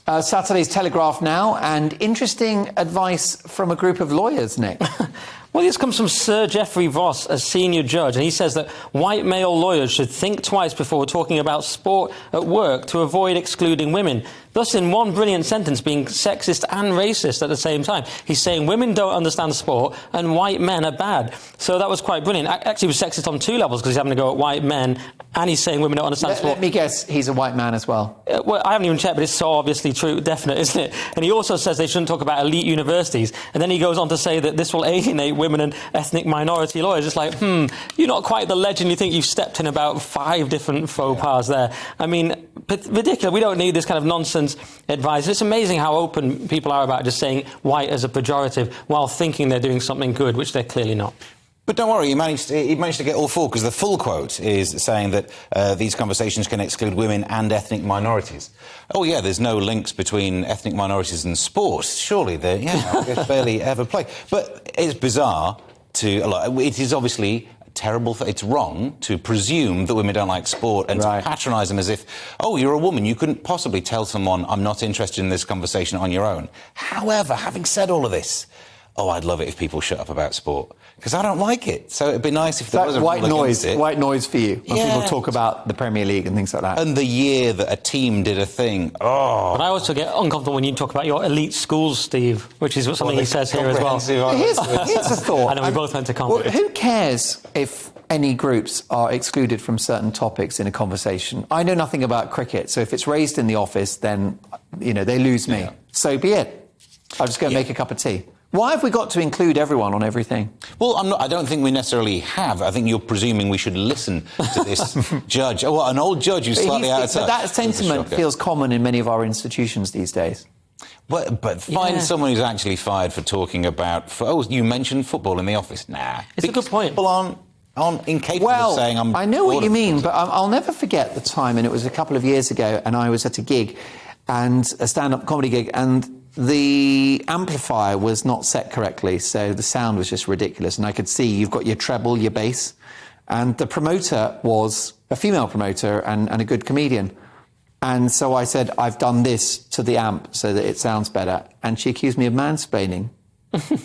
Saturday's Telegraph now, and interesting advice from a group of lawyers, Nick. Well, this comes from Sir Geoffrey Voss, a senior judge, and he says that white male lawyers should think twice before talking about sport at work to avoid excluding women. Thus, in one brilliant sentence, being sexist and racist at the same time. He's saying women don't understand sport and white men are bad. So that was quite brilliant. Actually, he was sexist on two levels because he's having to go at white men and he's saying women don't understand sport. Let me guess, he's a white man as well. Well, I haven't even checked, but it's so obviously true, definite, isn't it? And he also says they shouldn't talk about elite universities. And then he goes on to say that this will alienate women and ethnic minority lawyers. It's like, you're not quite the legend you think. You've stepped in about 5 different faux pas there. I mean, ridiculous. We don't need this kind of nonsense advice. It's amazing how open people are about just saying white as a pejorative while thinking they're doing something good, which they're clearly not. But don't worry, he managed to get all 4, because the full quote is saying that these conversations can exclude women and ethnic minorities. Oh, yeah, there's no links between ethnic minorities and sport. Surely they barely ever play. But it's bizarre it is obviously terrible. It's wrong to presume that women don't like sport and to patronise them as if, oh, you're a woman, you couldn't possibly tell someone I'm not interested in this conversation on your own. However, having said all of this, I'd love it if people shut up about sport, because I don't like it. So it'd be nice if there was a white rule noise. against it. White noise for you when people talk about the Premier League and things like that. And the year that a team did a thing. But I also get uncomfortable when you talk about your elite schools, Steve, which is something he says here as well. Here's a thought. I know we both went to college. Well, who cares if any groups are excluded from certain topics in a conversation? I know nothing about cricket, so if it's raised in the office, then they lose me. Yeah. So be it. I'll just go and make a cup of tea. Why have we got to include everyone on everything? Well, I don't think we necessarily have. I think you're presuming we should listen to this judge. Oh, an old judge who's slightly out of touch. But that sentiment feels common in many of our institutions these days. But find someone who's actually fired for talking about... you mentioned football in the office. Nah. It's a good point. People aren't incapable of saying I'm... I know what you mean, but I'll never forget the time, and it was a couple of years ago, and I was at a gig, and a stand-up comedy gig, and the amplifier was not set correctly, so the sound was just ridiculous. And I could see you've got your treble, your bass, and the promoter was a female promoter and a good comedian. And so I said, I've done this to the amp so that it sounds better. And she accused me of mansplaining.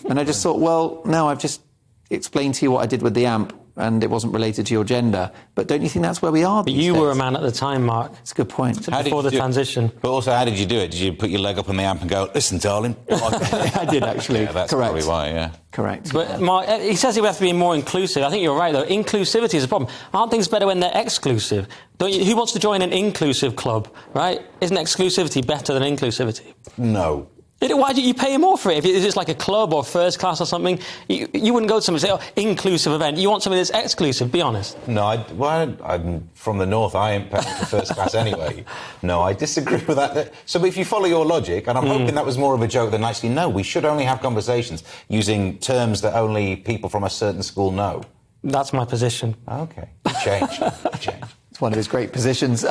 And I just thought, well, no, I've just explained to you what I did with the amp, and it wasn't related to your gender. But don't you think that's where we are these days? You were a man at the time, Mark. It's a good point. Before the transition. But also, how did you do it? Did you put your leg up on the amp and go, listen, darling? I did, actually. Yeah, that's correct. probably why, yeah. Correct. But Mark, he says we have to be more inclusive. I think you're right, though. Inclusivity is a problem. Aren't things better when they're exclusive? Who wants to join an inclusive club, right? Isn't exclusivity better than inclusivity? No. Why do you pay more for it? If it's like a club or first class or something, you wouldn't go to someone and say, inclusive event. You want something that's exclusive, be honest. No, I'm from the north. I ain't paying for first class anyway. No, I disagree with that. So if you follow your logic, and I'm hoping that was more of a joke than actually, no, we should only have conversations using terms that only people from a certain school know. That's my position. OK. Change. It's one of his great positions.